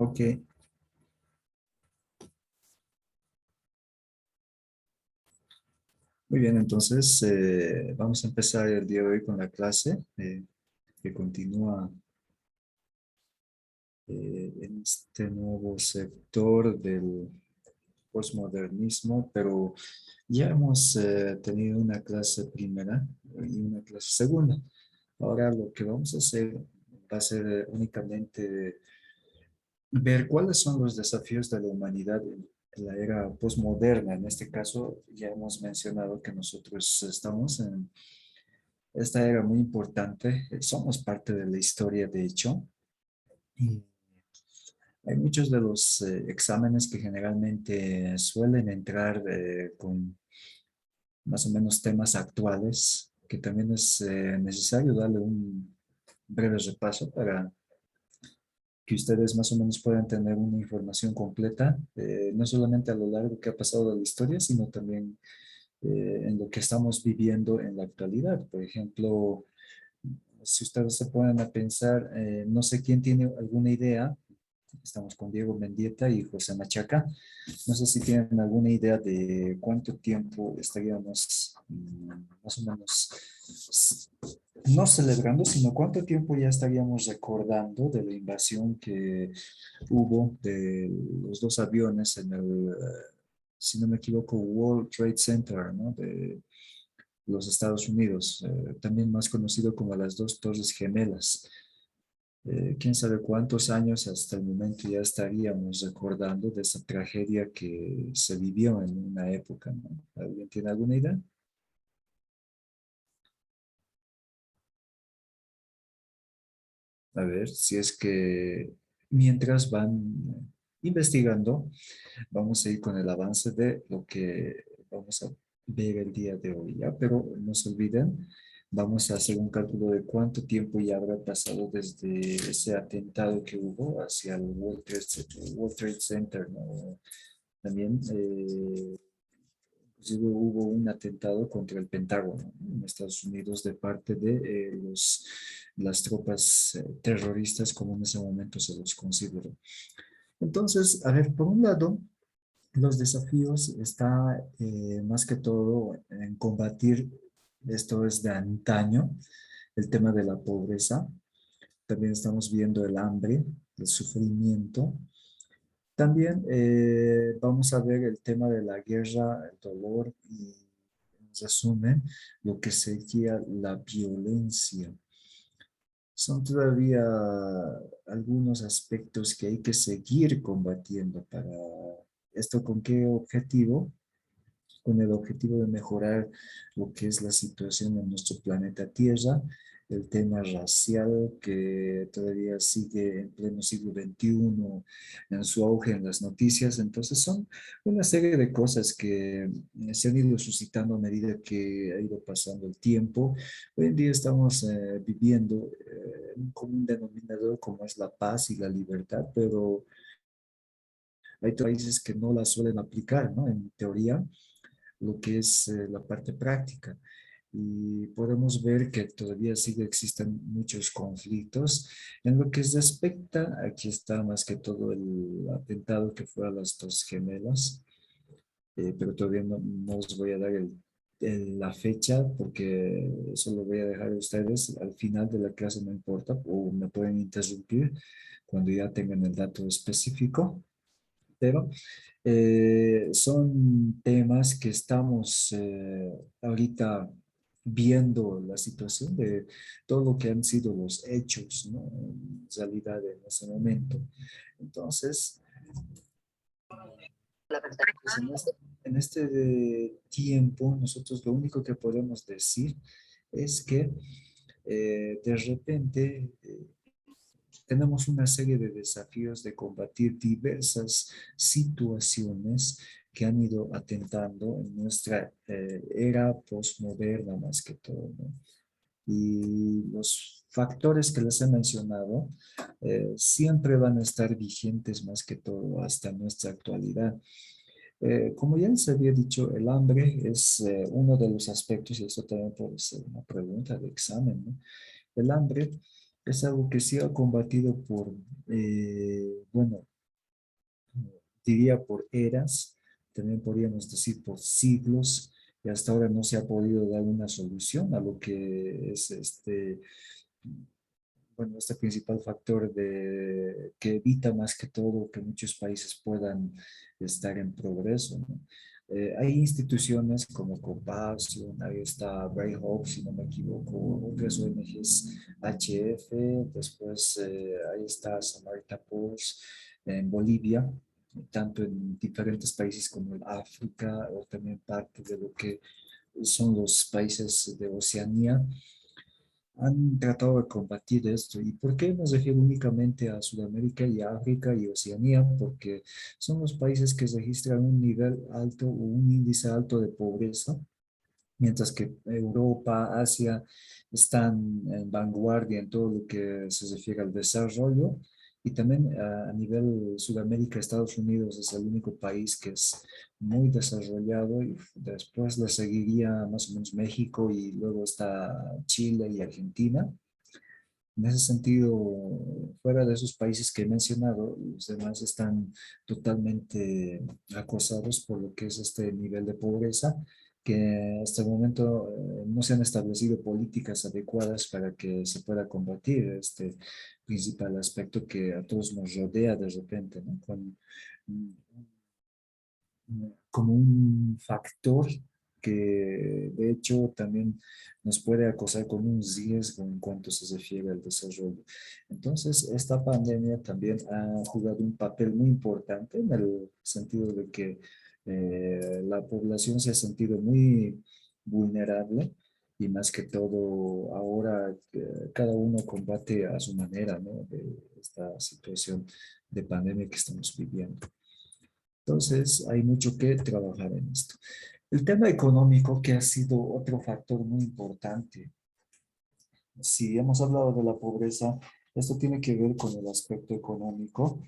Ok, muy bien, entonces vamos a empezar el día de hoy con la clase que continúa en este nuevo sector del postmodernismo, pero ya hemos tenido una clase primera y una clase segunda. Ahora lo que vamos a hacer va a ser únicamente ver cuáles son los desafíos de la humanidad en la era postmoderna. En este caso, ya hemos mencionado que nosotros estamos en esta era muy importante. Somos parte de la historia, de hecho. Y hay muchos de los exámenes que generalmente suelen entrar con más o menos temas actuales, que también es necesario darle un breve repaso para que ustedes más o menos puedan tener una información completa, no solamente a lo largo que ha pasado de la historia, sino también en lo que estamos viviendo en la actualidad. Por ejemplo, si ustedes se ponen a pensar, no sé quién tiene alguna idea, estamos con Diego Mendieta y José Machaca, no sé si tienen alguna idea de cuánto tiempo estaríamos más o menos no celebrando, sino cuánto tiempo ya estaríamos recordando de la invasión que hubo de los dos aviones en el, si no me equivoco, World Trade Center, ¿no? De los Estados Unidos, también más conocido como las dos Torres Gemelas. Quién sabe cuántos años hasta el momento ya estaríamos recordando de esa tragedia que se vivió en una época, ¿no? ¿Alguien tiene alguna idea? A ver, si es que mientras van investigando, vamos a ir con el avance de lo que vamos a ver el día de hoy, ¿ya? Pero no se olviden, vamos a hacer un cálculo de cuánto tiempo ya habrá pasado desde ese atentado que hubo hacia el World Trade Center, ¿no? También, inclusive hubo un atentado contra el Pentágono, ¿no? En Estados Unidos de parte de las tropas terroristas, como en ese momento se los consideró. Entonces, a ver, por un lado, los desafíos está más que todo en combatir, esto es de antaño, el tema de la pobreza. También estamos viendo el hambre, el sufrimiento. También vamos a ver el tema de la guerra, el dolor y, en resumen, lo que sería la violencia. Son todavía algunos aspectos que hay que seguir combatiendo para esto. ¿Con qué objetivo? Con el objetivo de mejorar lo que es la situación en nuestro planeta Tierra, el tema racial que todavía sigue en pleno siglo XXI en su auge en las noticias. Entonces son una serie de cosas que se han ido suscitando a medida que ha ido pasando el tiempo. Hoy en día estamos viviendo un común denominador como es la paz y la libertad, pero hay países que no la suelen aplicar, ¿no? En teoría lo que es la parte práctica. Y podemos ver que todavía sigue existen muchos conflictos. En lo que respecta, aquí está más que todo el atentado que fue a las dos gemelas, pero todavía no os voy a dar la fecha porque eso lo voy a dejar a ustedes al final de la clase, no importa, o me pueden interrumpir cuando ya tengan el dato específico, pero son temas que estamos ahorita viendo la situación de todo lo que han sido los hechos, ¿no? En realidad en ese momento. Entonces, pues en este tiempo, nosotros lo único que podemos decir es que de repente tenemos una serie de desafíos de combatir diversas situaciones que han ido atentando en nuestra era postmoderna más que todo, ¿no? Y los factores que les he mencionado siempre van a estar vigentes más que todo hasta nuestra actualidad. Como ya les había dicho, el hambre es uno de los aspectos, y eso también puede ser una pregunta de examen, ¿no? El hambre es algo que se ha combatido por, bueno, diría por eras, también podríamos decir por siglos, y hasta ahora no se ha podido dar una solución a lo que es bueno, este principal factor que evita más que todo que muchos países puedan estar en progreso, ¿no? Hay instituciones como Compassion, ahí está Bright Hope, si no me equivoco, otras ONGs, HF, después ahí está Samaritan Purse en Bolivia, tanto en diferentes países como en África o también parte de lo que son los países de Oceanía han tratado de combatir esto. ¿Y por qué nos refiero únicamente a Sudamérica y África y Oceanía? Porque son los países que registran un nivel alto o un índice alto de pobreza, mientras que Europa, Asia están en vanguardia en todo lo que se refiere al desarrollo. Y también a nivel Sudamérica, Estados Unidos es el único país que es muy desarrollado y después le seguiría más o menos México y luego está Chile y Argentina. En ese sentido, fuera de esos países que he mencionado, los demás están totalmente acosados por lo que es este nivel de pobreza, que hasta el momento no se han establecido políticas adecuadas para que se pueda combatir este principal aspecto que a todos nos rodea de repente, ¿no? Mm, Como un factor que de hecho también nos puede acosar con un riesgo en cuanto se refiere al desarrollo. Entonces, esta pandemia también ha jugado un papel muy importante en el sentido de que la población se ha sentido muy vulnerable y más que todo ahora cada uno combate a su manera, ¿no? De esta situación de pandemia que estamos viviendo. Entonces, hay mucho que trabajar en esto. El tema económico, que ha sido otro factor muy importante. Si hemos hablado de la pobreza, esto tiene que ver con el aspecto económico,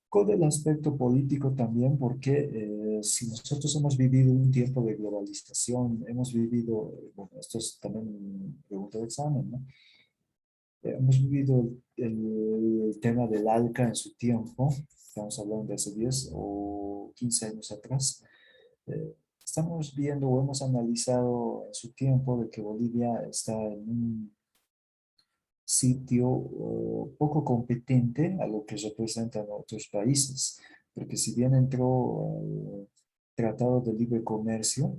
con el aspecto político también, porque si nosotros hemos vivido un tiempo de globalización, hemos vivido, bueno, esto es también pregunta de examen, ¿no? Hemos vivido el tema del ALCA en su tiempo, estamos hablando de hace 10 o 15 años atrás. Eh, Estamos viendo o hemos analizado en su tiempo de que Bolivia está en un sitio poco competente a lo que representan otros países, porque si bien entró al Tratado de Libre Comercio,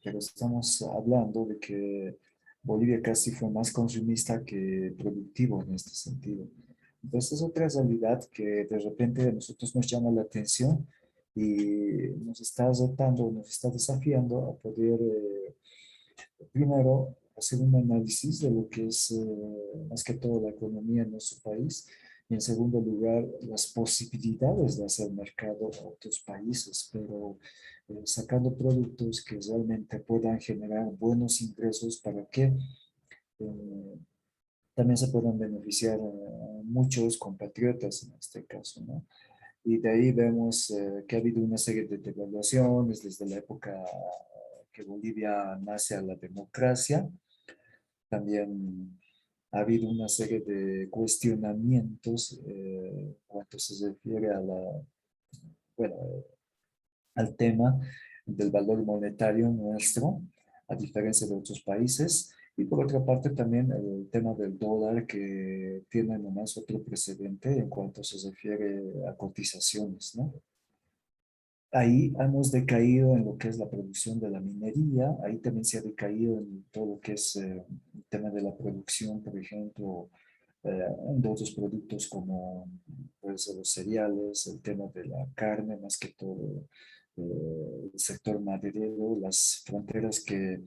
pero estamos hablando de que Bolivia casi fue más consumista que productivo en este sentido. Entonces es otra realidad que de repente a nosotros nos llama la atención y nos está retando, nos está desafiando a poder primero, hacer un análisis de lo que es más que todo la economía en nuestro país y en segundo lugar las posibilidades de hacer mercado a otros países, pero sacando productos que realmente puedan generar buenos ingresos para que eh, también se puedan beneficiar muchos compatriotas en este caso, ¿no? Y de ahí vemos que ha habido una serie de devaluaciones desde la época que Bolivia nace a la democracia. También ha habido una serie de cuestionamientos cuanto se refiere a bueno, al tema del valor monetario nuestro, a diferencia de otros países. Y por otra parte también el tema del dólar que tiene nomás otro precedente en cuanto se refiere a cotizaciones, ¿no? Ahí hemos decaído en lo que es la producción de la minería, ahí también se ha decaído en todo lo que es el tema de la producción, por ejemplo, de otros productos como pues, los cereales, el tema de la carne, más que todo el sector maderero, las fronteras que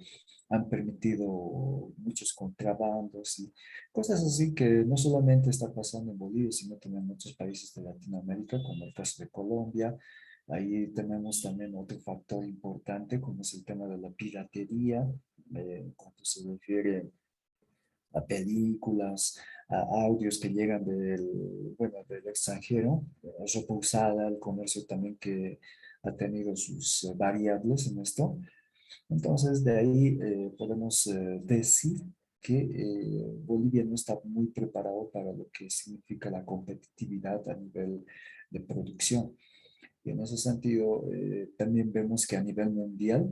han permitido muchos contrabandos y cosas así que no solamente está pasando en Bolivia, sino también en otros países de Latinoamérica, como el caso de Colombia. Ahí tenemos también otro factor importante, como es el tema de la piratería, cuando se refiere a películas, a audios que llegan bueno, del extranjero, ropa usada, el comercio también que ha tenido sus variables en esto. Entonces, de ahí podemos decir que Bolivia no está muy preparado para lo que significa la competitividad a nivel de producción. Y en ese sentido, también vemos que a nivel mundial,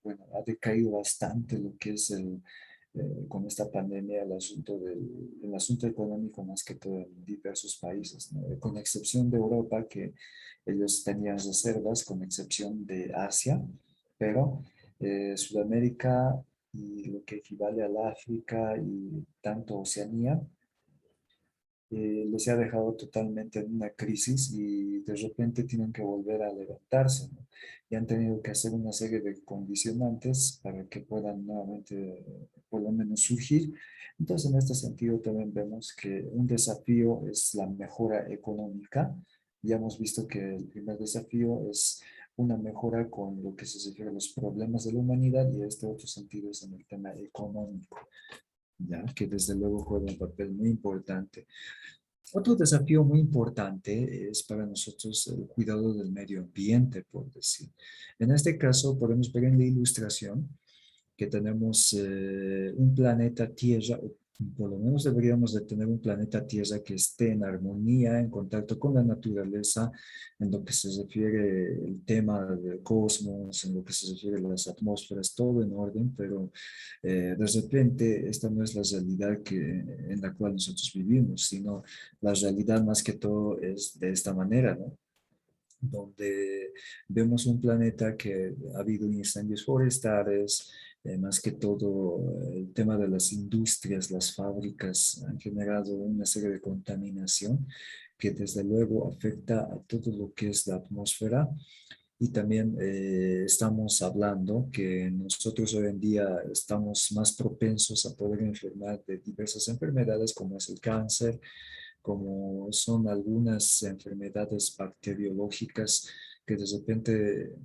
bueno, ha decaído bastante lo que es con esta pandemia el asunto económico más que todo en diversos países, ¿no? Con excepción de Europa, que ellos tenían reservas, con excepción de Asia, pero Sudamérica y lo que equivale al África y tanto Oceanía, les ha dejado totalmente en una crisis y de repente tienen que volver a levantarse, ¿no? Y han tenido que hacer una serie de condicionantes para que puedan nuevamente, por lo menos, surgir. Entonces, en este sentido, también vemos que un desafío es la mejora económica. Ya hemos visto que el primer desafío es una mejora con lo que se refiere a los problemas de la humanidad y este otro sentido es en el tema económico, ya que desde luego juega un papel muy importante. Otro desafío muy importante es para nosotros el cuidado del medio ambiente, por decir. En este caso, podemos ver en la ilustración que tenemos un planeta Tierra, o por lo menos deberíamos de tener un planeta Tierra que esté en armonía, en contacto con la naturaleza, en lo que se refiere el tema del cosmos, en lo que se refiere a las atmósferas, todo en orden, pero de repente esta no es la realidad en la cual nosotros vivimos, sino la realidad más que todo es de esta manera, ¿no? Donde vemos un planeta que ha habido incendios forestales, más que todo el tema de las industrias, las fábricas han generado una serie de contaminación que desde luego afecta a todo lo que es la atmósfera y también estamos hablando que nosotros hoy en día estamos más propensos a poder enfermar de diversas enfermedades como es el cáncer, como son algunas enfermedades bacteriológicas que de repente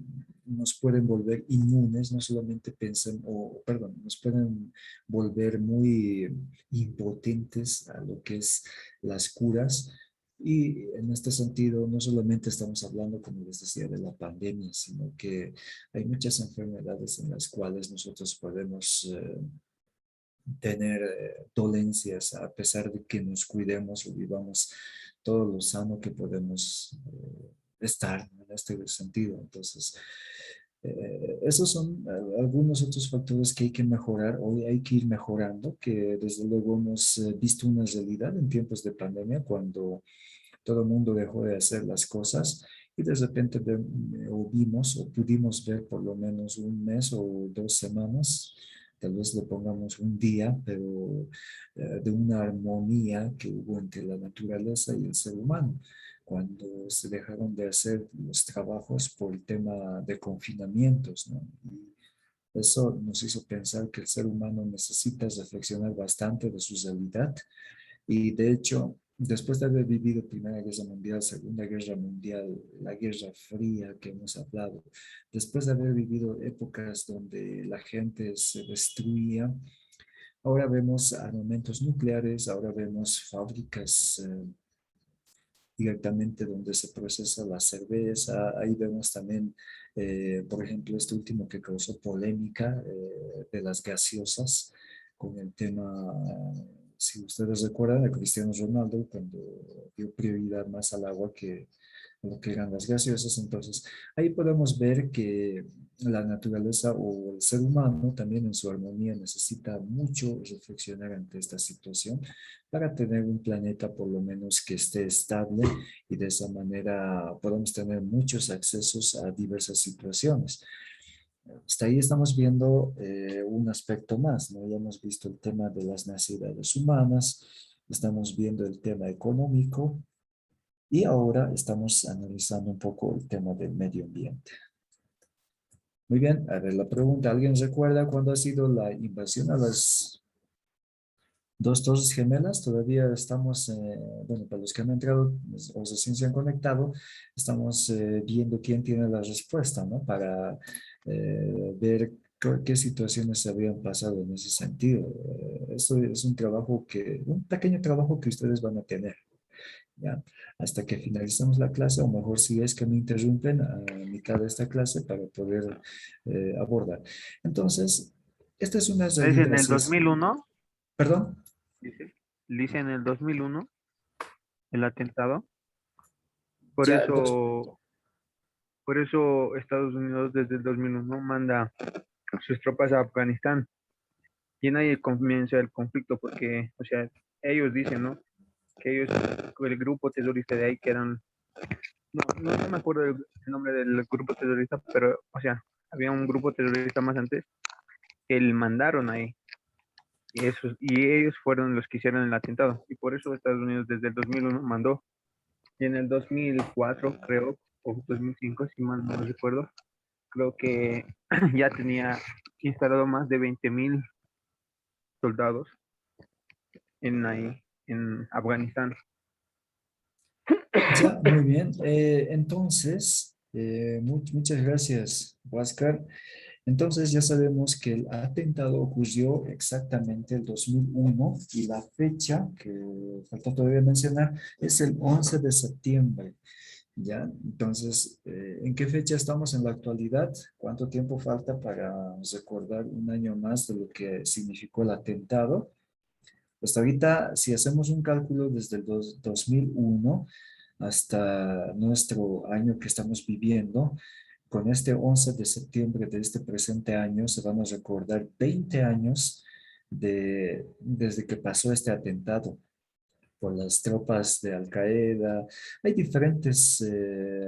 nos pueden volver inmunes, no solamente pensan, o perdón, nos pueden volver muy impotentes a lo que es las curas. Y en este sentido, no solamente estamos hablando, como les decía, de la pandemia, sino que hay muchas enfermedades en las cuales nosotros podemos tener dolencias a pesar de que nos cuidemos o vivamos todo lo sano que podemos estar, ¿no? En este sentido. Entonces, esos son algunos otros factores que hay que mejorar, hoy hay que ir mejorando, que desde luego hemos visto una realidad en tiempos de pandemia cuando todo el mundo dejó de hacer las cosas y de repente o vimos o pudimos ver por lo menos un mes o 2 semanas, tal vez le pongamos un día, pero de una armonía que hubo entre la naturaleza y el ser humano, cuando se dejaron de hacer los trabajos por el tema de confinamientos, ¿no? Y eso nos hizo pensar que el ser humano necesita reflexionar bastante de su realidad y de hecho, después de haber vivido Primera Guerra Mundial, Segunda Guerra Mundial, la Guerra Fría que hemos hablado, después de haber vivido épocas donde la gente se destruía, ahora vemos armamentos nucleares, ahora vemos fábricas directamente donde se procesa la cerveza. Ahí vemos también, por ejemplo, este último que causó polémica de las gaseosas con el tema, si ustedes recuerdan, de Cristiano Ronaldo cuando dio prioridad más al agua que a lo que eran las gaseosas. Entonces, ahí podemos ver que la naturaleza o el ser humano también en su armonía necesita mucho reflexionar ante esta situación para tener un planeta por lo menos que esté estable y de esa manera podemos tener muchos accesos a diversas situaciones. Hasta ahí estamos viendo un aspecto más, ¿no? Ya hemos visto el tema de las necesidades humanas, estamos viendo el tema económico y ahora estamos analizando un poco el tema del medio ambiente. Muy bien, a ver la pregunta, ¿alguien recuerda cuándo ha sido la invasión a las dos torres gemelas? Todavía estamos, bueno, para los que han entrado o recién se han conectado, estamos viendo quién tiene la respuesta, ¿no? Para ver qué situaciones se habían pasado en ese sentido. Eso es un pequeño trabajo que ustedes van a tener, ¿ya? Hasta que finalicemos la clase, o mejor si es que me interrumpen a mitad de esta clase para poder abordar. Entonces, esta es una Es realidad, en el así dos es. mil uno, ¿Perdón? dice en el 2001, el atentado. Por Ya, dos, eso, por eso Estados Unidos desde el 2001 manda sus tropas a Afganistán. Y en ahí comienza el conflicto porque, o sea, ellos dicen, ¿no? Que ellos, el grupo terrorista de ahí, que eran, no me acuerdo el nombre del grupo terrorista, pero, o sea, había un grupo terrorista más antes que le mandaron ahí. Y ellos fueron los que hicieron el atentado. Y por eso Estados Unidos desde el 2001 mandó. Y en el 2004, creo, o 2005, si mal no recuerdo, creo que ya tenía instalado más de 20.000 soldados ahí, en Afganistán. ya, muy bien. Entonces, muchas gracias, Huáscar. Entonces ya sabemos que el atentado ocurrió exactamente el 2001 y la fecha que falta todavía mencionar es el 11 de septiembre. ¿Ya? Entonces, ¿en qué fecha estamos en la actualidad? ¿Cuánto tiempo falta para recordar un año más de lo que significó el atentado? Hasta ahorita, si hacemos un cálculo desde el 2001 hasta nuestro año que estamos viviendo, con este 11 de septiembre de este presente año se van a recordar 20 años desde que pasó este atentado por las tropas de Al Qaeda. Hay diferentes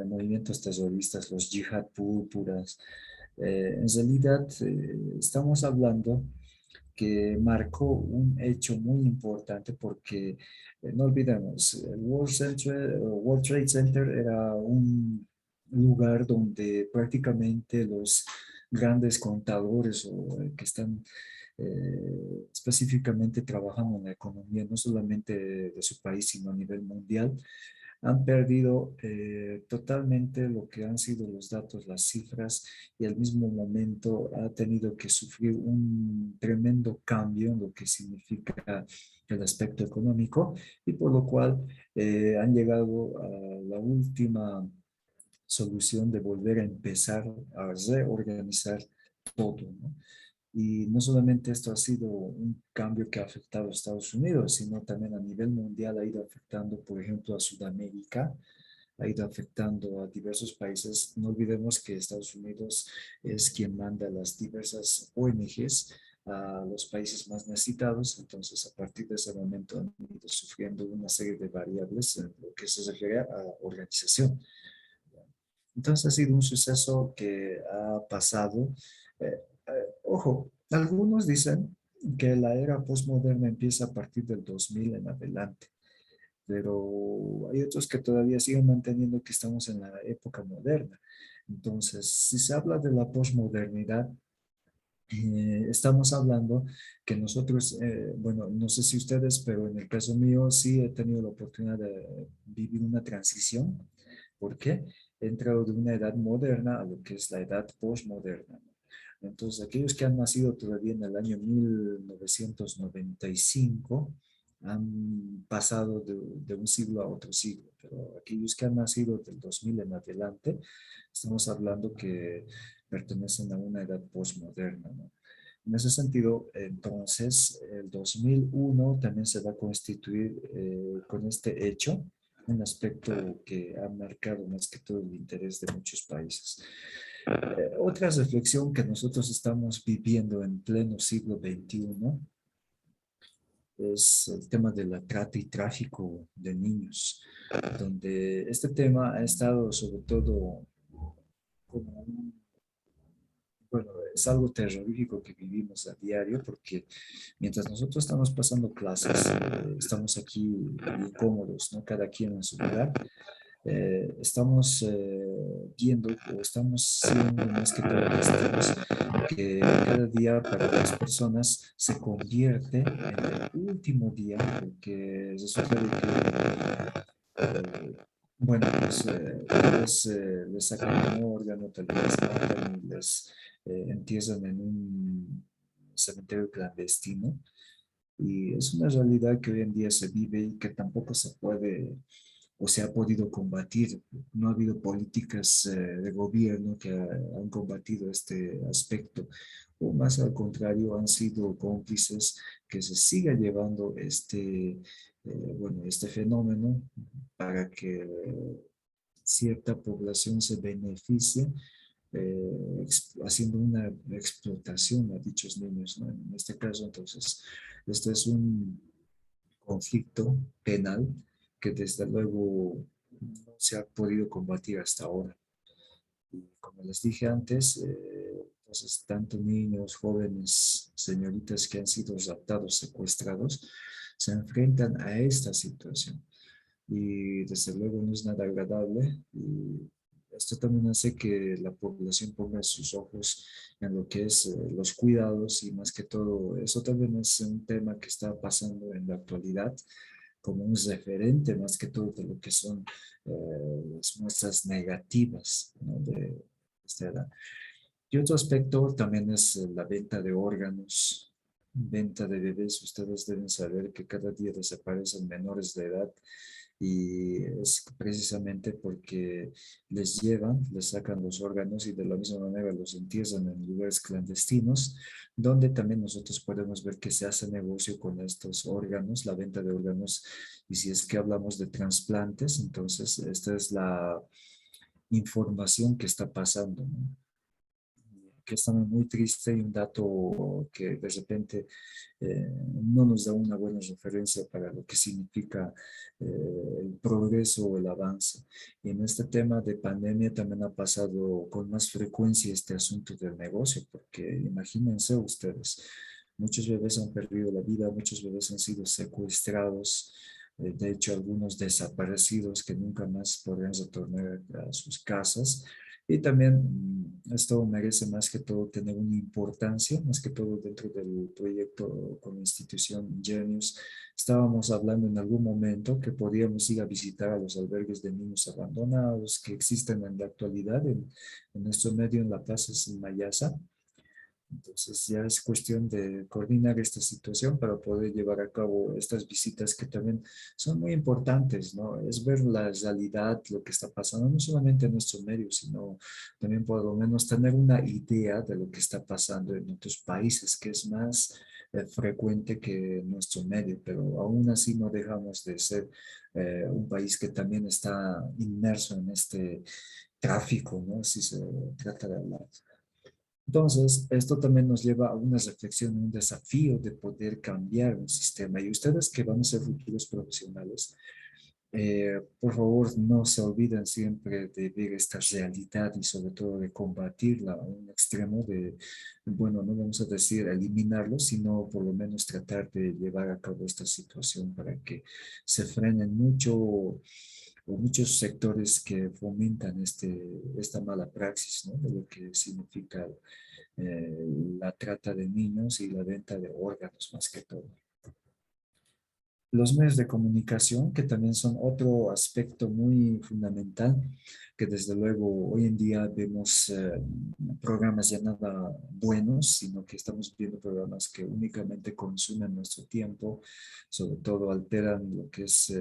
movimientos terroristas, los yihad púrpuras. En realidad, estamos hablando que marcó un hecho muy importante porque no olvidemos, el World Trade Center era un lugar donde prácticamente los grandes contadores o que están específicamente trabajando en la economía, no solamente de su país, sino a nivel mundial, han perdido totalmente lo que han sido los datos, las cifras, y al mismo momento ha tenido que sufrir un tremendo cambio en lo que significa el aspecto económico, y por lo cual han llegado a la última solución de volver a empezar a reorganizar todo, ¿no? Y no solamente esto ha sido un cambio que ha afectado a Estados Unidos, sino también a nivel mundial ha ido afectando, por ejemplo, a Sudamérica, ha ido afectando a diversos países. No olvidemos que Estados Unidos es quien manda las diversas ONGs a los países más necesitados. Entonces, a partir de ese momento han ido sufriendo una serie de variables en lo que se refiere a organización. Entonces ha sido un suceso que ha pasado. Ojo, algunos dicen que la era postmoderna empieza a partir del 2000 en adelante, pero hay otros que todavía siguen manteniendo que estamos en la época moderna. Entonces, si se habla de la posmodernidad, estamos hablando que nosotros, bueno, no sé si ustedes, pero en el caso mío sí he tenido la oportunidad de vivir una transición. ¿Por qué? He entrado de una edad moderna a lo que es la edad postmoderna. Entonces, aquellos que han nacido todavía en el año 1995 han pasado de un siglo a otro siglo, pero aquellos que han nacido del 2000 en adelante, estamos hablando que pertenecen a una edad postmoderna, ¿no? En ese sentido, entonces, el 2001 también se va a constituir con este hecho, un aspecto que ha marcado más que todo el interés de muchos países. Otra reflexión que nosotros estamos viviendo en pleno siglo XXI es el tema de la trata y tráfico de niños, donde este tema ha estado sobre todo como un, bueno, es algo terrorífico que vivimos a diario porque mientras nosotros estamos pasando clases, estamos aquí bien cómodos, ¿no? Cada quien en su lugar. Estamos viendo o estamos siendo más que todo testigos que cada día para las personas se convierte en el último día porque resulta de que bueno, pues les sacan un órgano, tal vez les matan y les entierran en un cementerio clandestino. Y es una realidad que hoy en día se vive y que tampoco se puede o se ha podido combatir. No ha habido políticas de gobierno que han combatido este aspecto, o más al contrario, han sido cómplices que se siga llevando este, bueno, este fenómeno para que cierta población se beneficie haciendo una explotación a dichos niños, ¿no? En este caso, entonces, este es un conflicto penal que desde luego no se ha podido combatir hasta ahora. Y como les dije antes, entonces tanto niños, jóvenes, señoritas que han sido raptados, secuestrados, se enfrentan a esta situación. Y desde luego no es nada agradable. Y esto también hace que la población ponga sus ojos en lo que es los cuidados y más que todo, eso también es un tema que está pasando en la actualidad como un referente más que todo de lo que son las muestras negativas, ¿no? De esta edad. Y otro aspecto también es la venta de órganos, venta de bebés. Ustedes deben saber que cada día desaparecen menores de edad y es precisamente porque les llevan, les sacan los órganos y de la misma manera los entierran en lugares clandestinos, donde también nosotros podemos ver que se hace negocio con estos órganos, la venta de órganos. Y si es que hablamos de trasplantes, entonces esta es la información que está pasando, ¿no? Que está muy triste y un dato que de repente no nos da una buena referencia para lo que significa el progreso o el avance. Y en este tema de pandemia también ha pasado con más frecuencia este asunto del negocio, porque imagínense ustedes, muchos bebés han perdido la vida, muchos bebés han sido secuestrados, de hecho algunos desaparecidos que nunca más podrán retornar a sus casas. Y también esto merece más que todo tener una importancia, más que todo dentro del proyecto con la institución Genius. Estábamos hablando en algún momento que podíamos ir a visitar a los albergues de niños abandonados que existen en la actualidad en nuestro medio en La Paz, es en Mayasa. Entonces ya es cuestión de coordinar esta situación para poder llevar a cabo estas visitas que también son muy importantes, ¿no? Es ver la realidad, lo que está pasando, no solamente en nuestro medio, sino también por lo menos tener una idea de lo que está pasando en otros países, que es más frecuente que en nuestro medio, pero aún así no dejamos de ser un país que también está inmerso en este tráfico, ¿no? Si se trata de hablar. Entonces, esto también nos lleva a una reflexión, un desafío de poder cambiar un sistema. Y ustedes que van a ser futuros profesionales, por favor, no se olviden siempre de ver esta realidad y sobre todo de combatirla a un extremo de, bueno, no vamos a decir eliminarlo, sino por lo menos tratar de llevar a cabo esta situación para que se frenen mucho o muchos sectores que fomentan esta mala praxis, ¿no? De lo que significa la trata de niños y la venta de órganos más que todo. Los medios de comunicación, que también son otro aspecto muy fundamental, que desde luego hoy en día vemos programas ya nada buenos, sino que estamos viendo programas que únicamente consumen nuestro tiempo, sobre todo alteran lo que es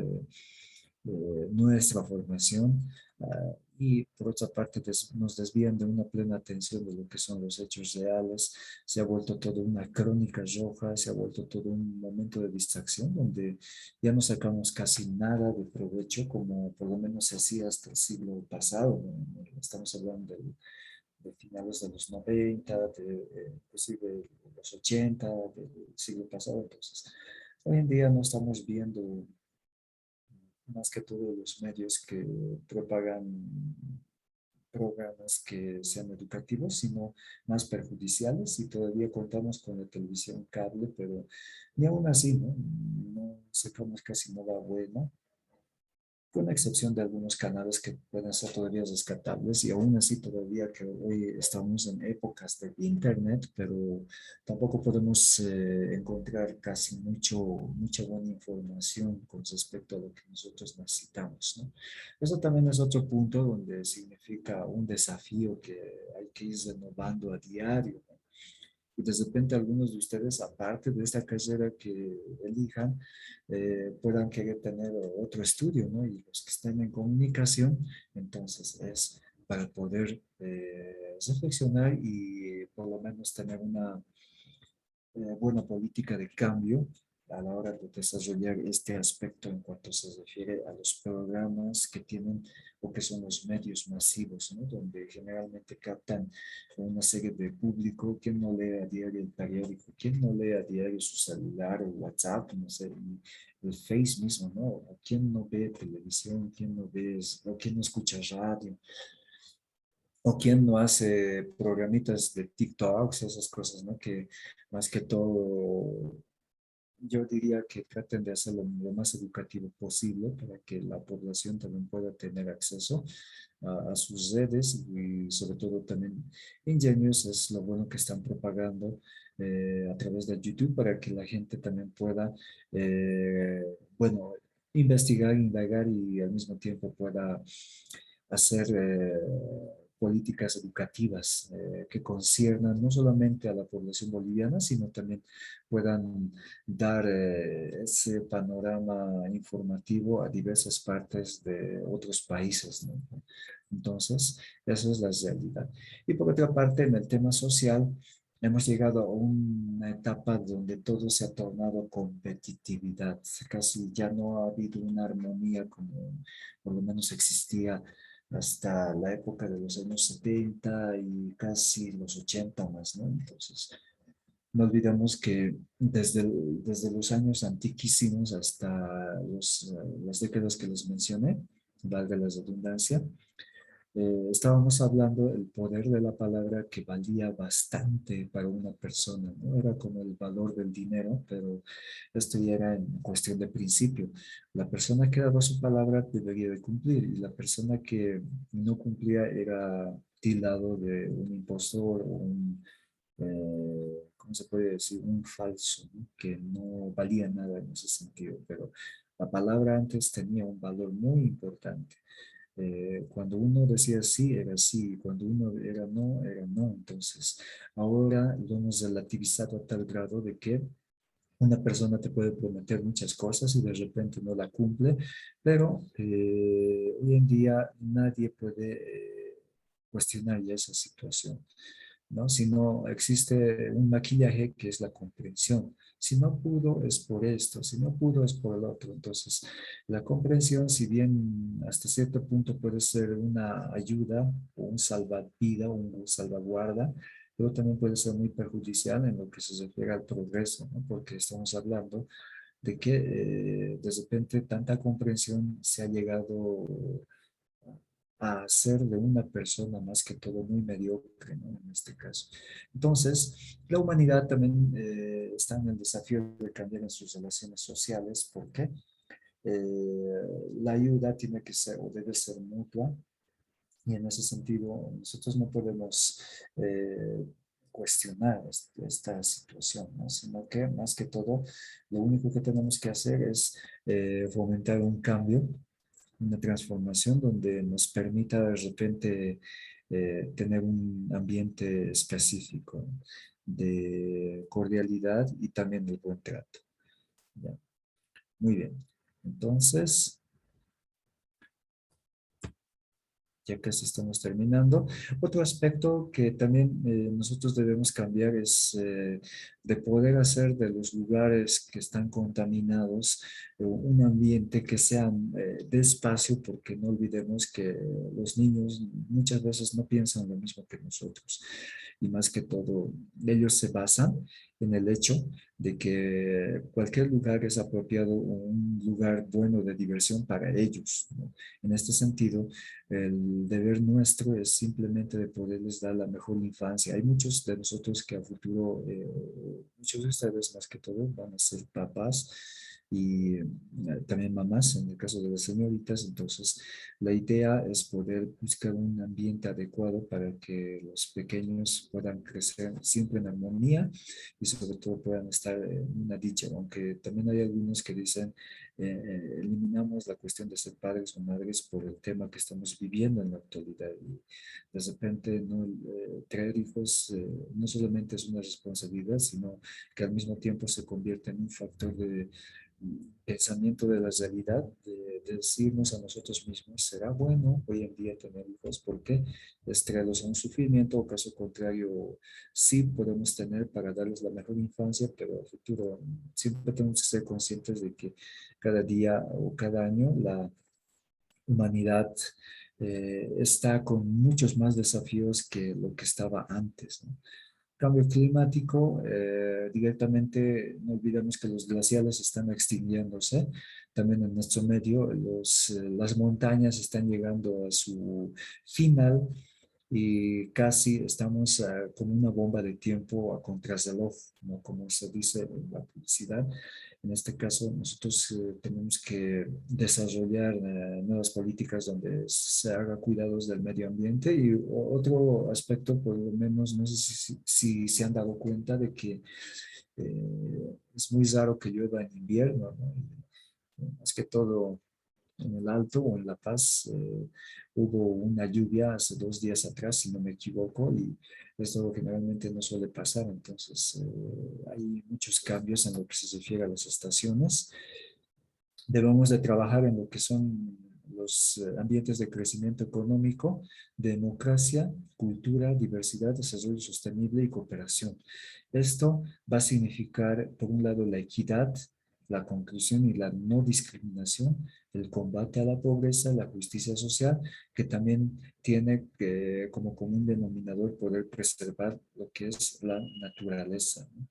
nuestra formación. Y por otra parte nos desvían de una plena atención de lo que son los hechos reales. Se ha vuelto todo una crónica roja, se ha vuelto todo un momento de distracción donde ya no sacamos casi nada de provecho como por lo menos se hacía hasta el siglo pasado, ¿no? Estamos hablando de finales de los 90, inclusive de los 80, del siglo pasado. Entonces, hoy en día no estamos viendo más que todos los medios que propagan programas que sean educativos, sino más perjudiciales y todavía contamos con la televisión cable, pero ni aún así, ¿no? No sacamos casi nada bueno con excepción de algunos canales que pueden ser todavía rescatables y aún así todavía que hoy estamos en épocas de internet, pero tampoco podemos encontrar casi mucha buena información con respecto a lo que nosotros necesitamos, ¿no? Eso también es otro punto donde significa un desafío que hay que ir renovando a diario, ¿no? Y de repente algunos de ustedes, aparte de esta carrera que elijan, puedan querer tener otro estudio, ¿no? Y los que estén en comunicación, entonces es para poder reflexionar y por lo menos tener una buena política de cambio a la hora de desarrollar este aspecto en cuanto se refiere a los programas que tienen o que son los medios masivos, ¿no? Donde generalmente captan una serie de público. ¿Quién no lee a diario el periódico? ¿Quién no lee a diario su celular o WhatsApp? No sé, y el Face mismo, ¿no? ¿O quién no ve televisión? ¿Quién no ve, o quién no escucha radio? ¿O quién no hace programitas de TikToks, esas cosas, ¿no? Que más que todo yo diría que traten de hacerlo lo más educativo posible para que la población también pueda tener acceso a sus redes y sobre todo también ingenios es lo bueno que están propagando a través de YouTube para que la gente también pueda, eh, bueno, investigar, indagar y al mismo tiempo pueda hacer políticas educativas que conciernan no solamente a la población boliviana, sino también puedan dar ese panorama informativo a diversas partes de otros países, ¿no? Entonces, eso es la realidad. Y por otra parte, en el tema social, hemos llegado a una etapa donde todo se ha tornado competitividad. Casi ya no ha habido una armonía como por lo menos existía hasta la época de los años 70 y casi los 80 más, ¿no? Entonces, no olvidemos que desde los años antiquísimos hasta las décadas que les mencioné, valga la redundancia, estábamos hablando del poder de la palabra que valía bastante para una persona, ¿no? Era como el valor del dinero, pero esto ya era en cuestión de principio. La persona que daba su palabra debería de cumplir y la persona que no cumplía era tildado de un impostor o ¿cómo se puede decir? Un falso, ¿no? Que no valía nada en ese sentido, pero la palabra antes tenía un valor muy importante. Cuando uno decía sí, era sí, cuando uno era no, era no. Entonces, ahora lo hemos relativizado a tal grado de que una persona te puede prometer muchas cosas y de repente no la cumple, pero hoy en día nadie puede cuestionar ya esa situación, ¿no? Si no existe un maquillaje que es la comprensión. Si no pudo es por esto, si no pudo es por el otro. Entonces, la comprensión, si bien hasta cierto punto puede ser una ayuda o un salvavidas, un salvaguarda, pero también puede ser muy perjudicial en lo que se refiere al progreso, ¿no? Porque estamos hablando de que de repente tanta comprensión se ha llegado a ser de una persona más que todo muy mediocre, ¿no? En este caso. Entonces, la humanidad también está en el desafío de cambiar en sus relaciones sociales porque la ayuda tiene que ser o debe ser mutua y en ese sentido nosotros no podemos cuestionar esta situación, ¿no? Sino que más que todo lo único que tenemos que hacer es fomentar un cambio, una transformación donde nos permita de repente tener un ambiente específico de cordialidad y también de buen trato. ¿Ya? Muy bien. Entonces, ya casi estamos terminando. Otro aspecto que también nosotros debemos cambiar es de poder hacer de los lugares que están contaminados un ambiente que sea de espacio, porque no olvidemos que los niños muchas veces no piensan lo mismo que nosotros. Y más que todo, ellos se basan en el hecho de que cualquier lugar es apropiado o un lugar bueno de diversión para ellos, ¿no? En este sentido, el deber nuestro es simplemente de poderles dar la mejor infancia. Hay muchos de nosotros que a futuro, muchos de ustedes más que todo, van a ser papás y también mamás, en el caso de las señoritas. Entonces, la idea es poder buscar un ambiente adecuado para que los pequeños puedan crecer siempre en armonía y sobre todo puedan estar en una dicha, aunque también hay algunos que dicen eliminamos la cuestión de ser padres o madres por el tema que estamos viviendo en la actualidad. Y de repente no, traer hijos no solamente es una responsabilidad, sino que al mismo tiempo se convierte en un factor pensamiento de la realidad, de decirnos a nosotros mismos, ¿será bueno hoy en día tener hijos? Porque es traerlos a un sufrimiento, o caso contrario, sí podemos tener para darles la mejor infancia, pero a futuro siempre tenemos que ser conscientes de que cada día o cada año la humanidad está con muchos más desafíos que lo que estaba antes, ¿no? Cambio climático, directamente no olvidemos que los glaciales están extinguiéndose. También en nuestro medio, las montañas están llegando a su final y casi estamos como una bomba de tiempo a contrarreloj, ¿no? Como se dice en la publicidad. En este caso, nosotros tenemos que desarrollar nuevas políticas donde se haga cuidados del medio ambiente y otro aspecto, por lo menos, no sé si se han dado cuenta de que es muy raro que llueva en invierno, ¿no? Más que todo en el Alto o en La Paz hubo una lluvia hace 2 días atrás, si no me equivoco, y esto generalmente no suele pasar. Entonces, hay muchos cambios en lo que se refiere a las estaciones. Debemos de trabajar en lo que son los ambientes de crecimiento económico, democracia, cultura, diversidad, desarrollo sostenible y cooperación. Esto va a significar, por un lado, la equidad, la conclusión y la no discriminación, el combate a la pobreza, la justicia social, que también tiene como común denominador poder preservar lo que es la naturaleza, ¿no?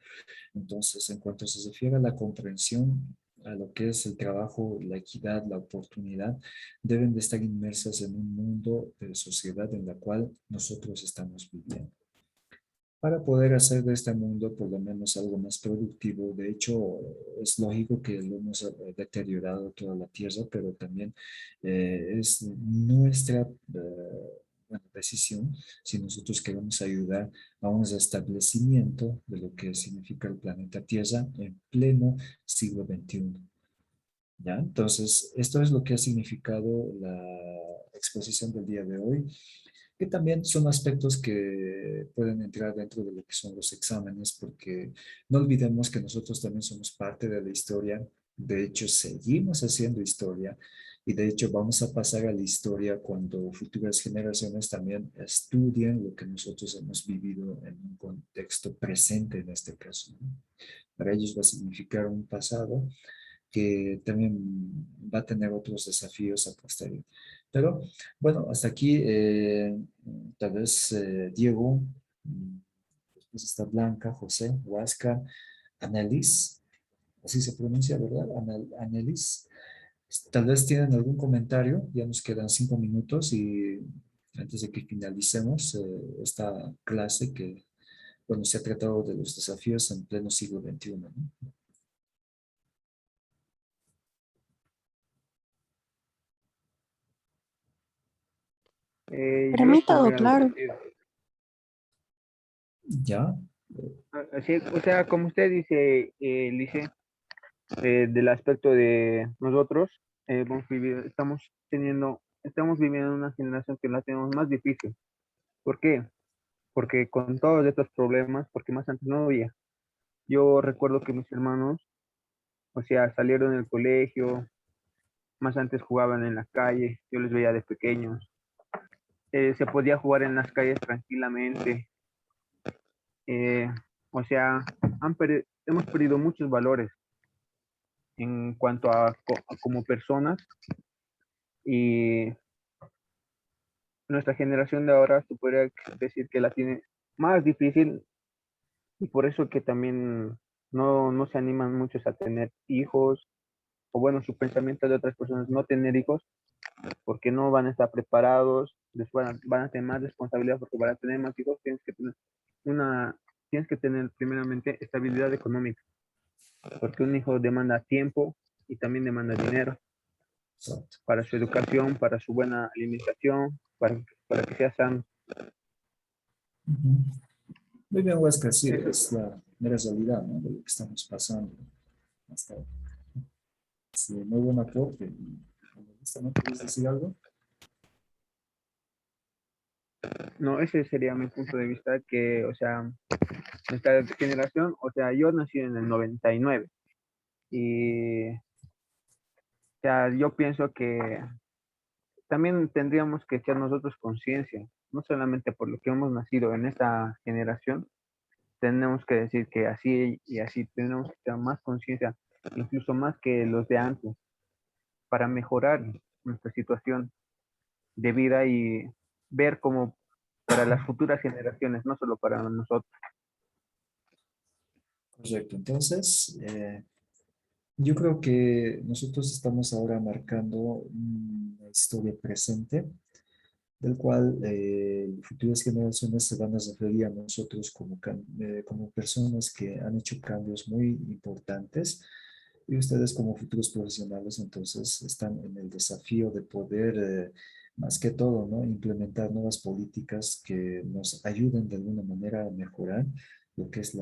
Entonces, en cuanto se refiere a la comprensión, a lo que es el trabajo, la equidad, la oportunidad, deben de estar inmersas en un mundo de sociedad en la cual nosotros estamos viviendo. Para poder hacer de este mundo por lo menos algo más productivo, de hecho, es lógico que lo hemos deteriorado toda la tierra, pero también es nuestra bueno, decisión si nosotros queremos ayudar a un restablecimiento de lo que significa el planeta Tierra en pleno siglo XXI. ¿Ya? Entonces, esto es lo que ha significado la exposición del día de hoy, que también son aspectos que pueden entrar dentro de lo que son los exámenes, porque no olvidemos que nosotros también somos parte de la historia. De hecho, seguimos haciendo historia y de hecho vamos a pasar a la historia cuando futuras generaciones también estudien lo que nosotros hemos vivido en un contexto presente en este caso, ¿no? Para ellos va a significar un pasado que también va a tener otros desafíos a posteriori. Pero bueno, hasta aquí tal vez Diego, después está Blanca, José, Huasca, Annelies, así se pronuncia, ¿verdad? Annelies. Tal vez tienen algún comentario, ya nos quedan 5 minutos y antes de que finalicemos esta clase que, bueno, se ha tratado de los desafíos en pleno siglo XXI, ¿no? Para Yo mí opino todo algo claro. parecido. Ya, Así, o sea, como usted dice, Lice, del aspecto de nosotros, estamos viviendo una generación que la tenemos más difícil. ¿Por qué? Porque con todos estos problemas, porque más antes no había. Yo recuerdo que mis hermanos, o sea, salieron del colegio, más antes jugaban en la calle, yo les veía de pequeños. Se podía jugar en las calles tranquilamente. eh, o sea, hemos perdido muchos valores en cuanto a como personas y nuestra generación de ahora se podría decir que la tiene más difícil y por eso que también no se animan muchos a tener hijos o bueno, su pensamiento de otras personas no tener hijos porque no van a estar preparados, van a tener más responsabilidad porque para tener más hijos una, tienes que tener primeramente estabilidad económica, porque un hijo demanda tiempo y también demanda dinero exacto. para su educación, para su buena alimentación, para que sea sano. Ujú. Muy bien, Huesca, sí, Eso, es la mera realidad, ¿no? De lo que estamos pasando hasta ahora. Sí, muy buen aporte. ¿No quieres decir algo? no, ese sería mi punto de vista, que, o sea, nuestra generación, o sea, yo nací en el 99 Y ya, yo pienso que también tendríamos que echar nosotros conciencia, no solamente por lo que hemos nacido en esta generación, tenemos que decir que así y así tenemos que tener más conciencia, incluso más que los de antes, para mejorar nuestra situación de vida y ver cómo para las futuras generaciones, no solo para nosotros. Correcto. Entonces, yo creo que nosotros estamos ahora marcando una historia presente del cual futuras generaciones se van a referir a nosotros como, como personas que han hecho cambios muy importantes y ustedes como futuros profesionales entonces están en el desafío de poder, más que todo, ¿no? Implementar nuevas políticas que nos ayuden de alguna manera a mejorar lo que es